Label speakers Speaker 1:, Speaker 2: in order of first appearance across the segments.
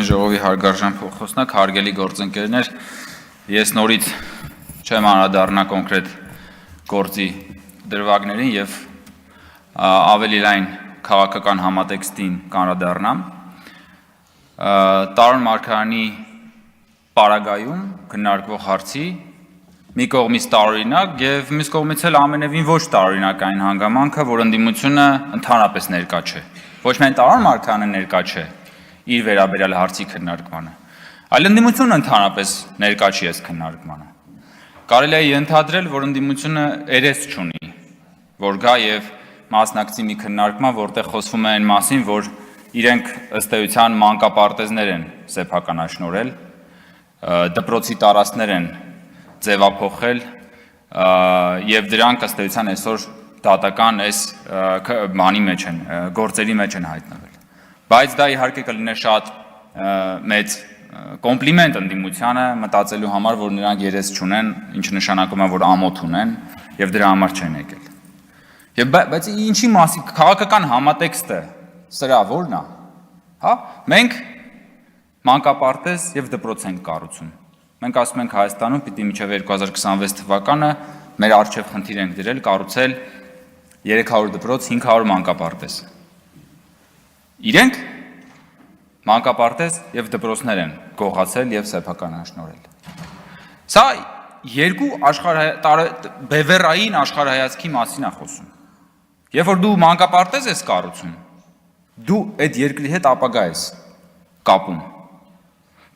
Speaker 1: Ազգային ժողովի հարգարժան փոխոսնակ, հարգելի գործընկերներ, ես նորից չեմ անդրադառնա կոնկրետ գործի դրվագներին եւ ավելի լայն քաղաքական համատեքստին անդրադառնամ։ Տարոն Մարգարյանի պարագայում քննարկվող հարցի մի կողմից տարօրինակ եւ մյուս կողմից էլ ամենևին ոչ տարօրինակային հանգամանքը, որ ընդդիմությունը ընդհանրապես ներկա չէ։ Ոչ միայն Տարոն Մարգարյանը ներկա չէ իր վերաբերյալ հարցի քննարկմանը, այլ ընդդիմությունը ընդհանրապես ներկա չի այս քննարկմանը։ Կարելի է ենթադրել, որ ընդդիմությունը երես չունի, որ գա եւ մասնակցի մի քննարկման, որտեղ խոսվում է այն մասին, որ իրենք ըստ էության մանկապարտեզներ են սեփականաշնորհել, դպրոցի տարածքներ են ձևափոխել եւ դրանք ըստ էության այսօր դատական այս բանի մեջ են, գործերի մեջ են հայտնվել։ Բայց դա իհարկե կլիներ շատ մեծ կոմպլիմենտ ընդդիմությանը մտածելու համար, որ նրանք երես չունեն, ինչը նշանակում է, որ ամոթ ունեն եւ դրա համար չեն եկել։ Բայց ինչի մասի քաղաքական համատեքստը սրա որն է, հա? Մենք մանկապարտեզ եւ դպրոց ենք կառուցում։ Մենք ասում ենք Հայաստանում պիտի մինչև 2026 թվականը մեր առջև խնդիր ենք դրել կառուցել 300 դպրոց, 500 մանկապարտեզ։ Իրենք մանկապարտեզ եւ դպրոցներ են գողացել եւ սեփականաշնորհել։ Սա երկու բևեռային աշխարհայացքի մասին է խոսում։ Երբ որ դու մանկապարտեզ ես կառուցում, դու այդ երկրի հետ ապագա ես կապում։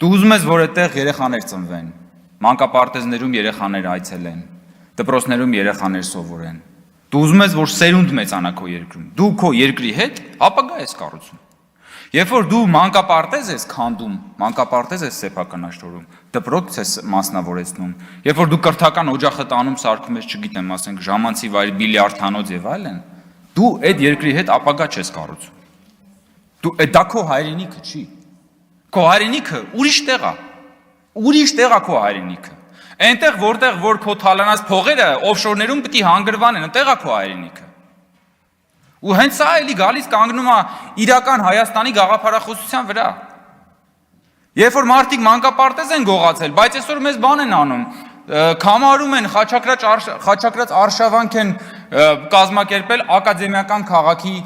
Speaker 1: Դու ուզում ես, որ այդտեղ երեխաներ ծնվեն, մանկապարտեզներում երեխաներ այցելեն, դպրոցներում երեխաներ սովորեն։ Դու ուզում ես, որ սերունդ մեծանա քո երկրում։ Դու քո երկրի հետ ապագա ես կառուցում։ Երբ որ դու մանկապարտեզ ես քանդում, մանկապարտեզ ես սեփականաշնորհում, դպրոց ես մասնավորեցնում, երբ որ դու կրթական օջախը տանում սարքում ես, չգիտեմ, ասենք ժամանցի վայր, բիլիարդանոց եւ այլն, դու այդ երկրի հետ ապագա չես կառուցում։ Դու դա քո հայրենիքը չի։ Քո հայրենիքը ուրիշ տեղ է։ Ուրիշ տեղ է քո հայրենիքը։ Այնտեղ որտեղ որ քո թալանած փողերը օֆշորներում պիտի հանգրվանեն, այնտեղ է քո հայրենիքը։ Ու հենց սա էլի գալիս կանգնում է իրական Հայաստանի գաղափարախոսության վրա։ Երբ որ մարդիկ մանկապարտեզ են գողացել, բայց այսօր մեզ բան են անում, քամարում են, խաչակրած արշավանք են կազմակերպել ակադեմիական քաղաքի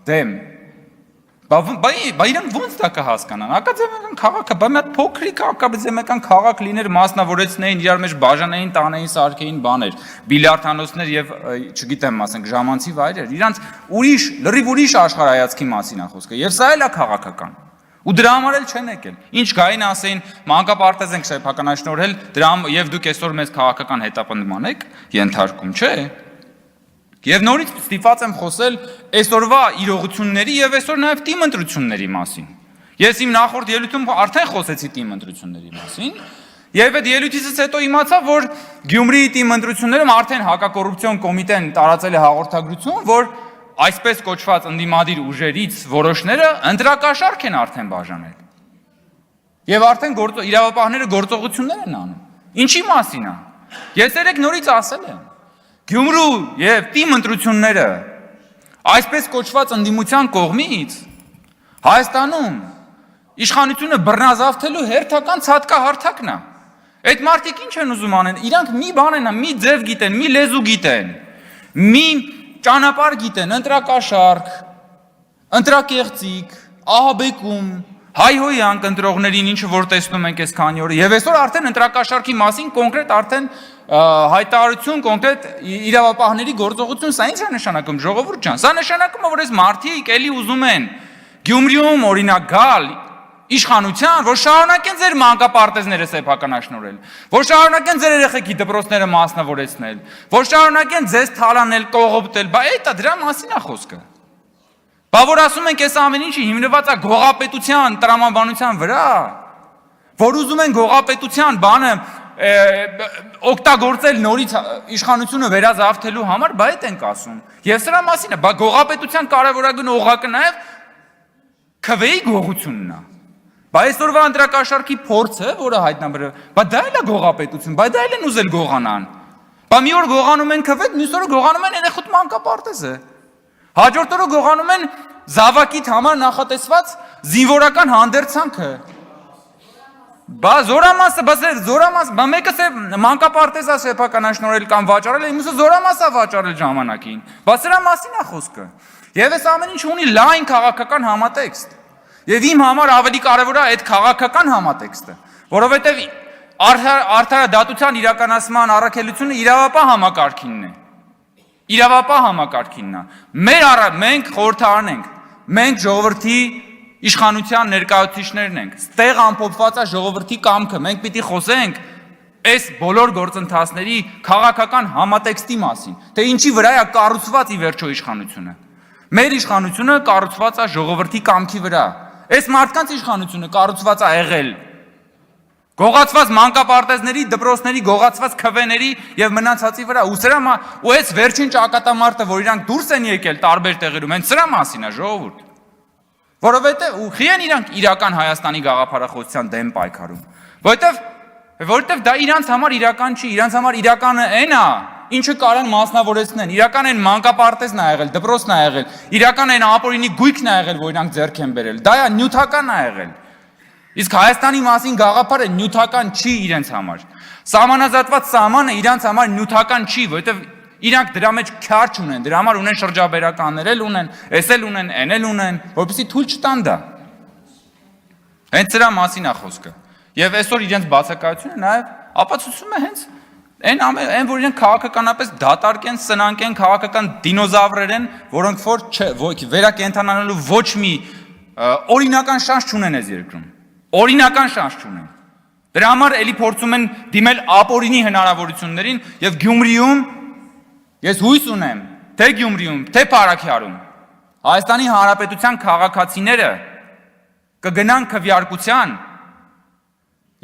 Speaker 1: դեմ։ Բա իրանք ո՞նց դա կհասկանան։ Ակադեմիական քաղաքը, բա մի հատ փոքրիկ ակադեմիական քաղաք լիներ, մասնավորեցնեին, իրար մեջ բաժանեին, տանեին, սարքեին բաներ, բիլիարդանոցներ եւ չգիտեմ, ասենք ժամանցի վայրեր։ Իրանք ուրիշ, լրիվ ուրիշ աշխարհայացքի մասին է խոսքը։ Եվ սա էլ է քաղաքական։ Ու դրա համար էլ չեն եկել։ Ինչ գային ասեին, մանկապարտեզ ենք սեփականաշնորհել, դրա եւ դուք այսօր մեզ քաղաքական հետապնդման եք ենթարկում, չէ՞։ Եվ նորից ստիպված եմ խոսել այսօրվա իրողությունների եւ այսօր նաեւ թիմ ընտրությունների մասին։ Ես իմ նախորդ ելույթում արդեն խոսեցի թիմ ընտրությունների մասին, եւ այդ ելույթից հետո իմացա, որ Գյումրիի թիմ ընտրություններում արդեն հակակոռուպցիոն կոմիտեն տարածել է հաղորդագրություն, որ այսպես կոչված ընդդիմադիր ուժերից որոշները ընտրակաշարք են արդեն բաժանել։ Եվ արդեն իրավապահները գործողություններ են անում։ Ինչի մասին է։ Ես երեք նորից ասել եմ, Գյումրու եւ թիմ ընտրությունները այսպես կոչված ընդդիմության կողմից Հայաստանում իշխանությունը բռնազավթելու հերթական ցածկահարթակն է։ Այդ մարդիկ ինչ են ուզում անեն, իրանք մի բան են, մի ձև գիտեն, մի լեզու գիտեն, մի ճանապարհ գիտեն, ընտրակաշարք, ընտրակեղծիք, ահաբեկում, հայհոյանք ընտրողներին, ինչը որ տեսնում ենք այս քանի օրը, եւ այսօր արդեն ընտրակաշարքի մասին կոնկրետ արդեն հայտարարություն, կոնկրետ իրավապահների գործողություն, սա ինչ է նշանակում, ժողովուրդ ջան, սա նշանակում է, որ այս մարդիկ էլի ուզում են Գյումրիում օրինակ գալ իշխանության, որ շարունակեն ձեր մանկապարտեզները սեփականաշնորհել, որ շարունակեն ձեր երեխեքի դպրոցները մասնավորեցնել, որ շարունակեն ձեզ թալանել, կողոպտել, բա էտա դրա մասին է խոսքը։ Բա որ ասում ենք այս ամեն ինչը հիմնված է գողապետության տրամաբանության վրա, որ ուզում են գողապետության բանը օգտագործել նորից իշխանությունը վերազավթելու համար, բա այդ ենք ասում։ Եվ սրա մասին է, բա գողապետության կարևորագույն օղակը նաև քվեի գողությունն է։ Բա այսօրվա ընտրակաշարքի փորձը, որը հայտնաբերել, բա դա էլ է գողապետություն, բա դա էլ են ուզել գողանան։ Բա մի օր գողանում են քվեդ, մյուս օրը գողանում են երեխուտ մանկապարտեզը։ Հաջորդ օրը գողանում են զավակիդ համար նախատեսված զինվորական հանդերձանքը։ Բա զորամասը, բա մեկը մանկապարտեզա սեփականաշնորհել կամ վաճառել, մյուսը զորամասա վաճառել ժամանակին։ Բա սրա մասին է խոսքը։ Եվ այս ամեն ինչ ունի լայն քաղաքական համատեքստ։ Եվ իմ համար ավելի կարևոր է այդ քաղաքական համատեքստը, որովհետև արդարադատության իրականացման առաքելությունը իրավապահ համակարգինն է։ Իրավապահ համակարգինն է։ Մենք խորհրդարան ենք, մենք ժողովրդի իշխանության ներկայացուցիչներն ենք, ստեղ ամփոփված է ժողովրդի կամքը, մենք պիտի խոսենք այս բոլոր գործընթացների քաղաքական համատեքստի մասին, թե ինչի վրա է կառուցված ի վերջո իշխանությունը։ Մեր իշխանությունը կառուցված է ժողովրդի կամքի վրա։ Այս մարդկանց իշխանությունը կառուցված է եղել գողացված մանկապարտեզների, դպրոցների, գողացված քվեների եւ մնացածի վրա։ Ու այս վերջին ճակատամարտը, որ իրանք դուրս են եկել տարբեր տեղերում, հենց սրա մասին է, ժողովուրդ։ Որովհետև ուղղի են իրանք իրական Հայաստանի գաղափարախոսության դեմ պայքարում, որովհետև դա իրանց համար իրական չի, իրանց համար իրականը այն է, ինչը կարան մասնավորեցնեն, իրական այն մանկապարտեզն է եղել, դպրոցն է եղել, իրական այն ապօրինի գույքն է եղել, որ իրանք ձեռք են բերել, դա է նյութական է եղել։ Իսկ Հայաստանի մասին գաղափարը նյութական չի իրենց համար։ Սահմանազատված սահմանը իրանց համար նյութական չի, որովհետև իրանք դրա մեջ քյար չունեն, դրա համար ունեն շրջաբերականներ էլ ունեն, էս էլ ունեն, այն էլ ունեն, որպեսզի թույլ չտան դա։ Հենց սրա մասին է խոսքը։ Եվ այսօր իրենց բացակայությունը նաև ապացուցում է հենց այն, որ իրենք քաղաքականապես դատարկ են, սնանկ են, քաղաքական դինոզավրեր են, որոնք որ վերակենդանանալու ոչ մի օրինական շանս չունեն այս երկրում։ Օրինական շանս չունեն։ Դրա համար էլի փորձում են դիմել ապօրինի հնարավորություններին եւ Գյումրիում ես հույս ունեմ, թե Գյումրիում, թե Փարաքյարում Հայաստանի Հանրապետության քաղաքացիները կգնան քվեարկության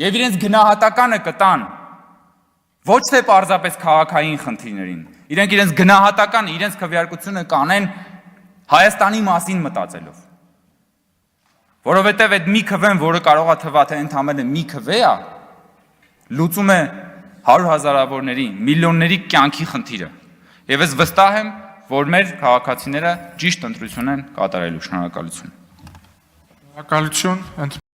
Speaker 1: եւ իրենց գնահատականը կտան ոչ թե պարզապես քաղաքային խնդիրներին։ Իրենք իրենց գնահատականը, իրենց քվեարկությունը կանեն Հայաստանի մասին մտածելով։ Որովհետև այդ մի քվեն, որը կարող է թվա թե ընդամենը մի քվե է, լուծում է 100,000-ավորների, միլիոնների կյանքի խնդիրը։ Եվ ես վստահ եմ, որ մեր քաղաքացիները ճիշտ ընտրություն են կատարելու։ Շնորհակալություն։
Speaker 2: Շնորհակալություն։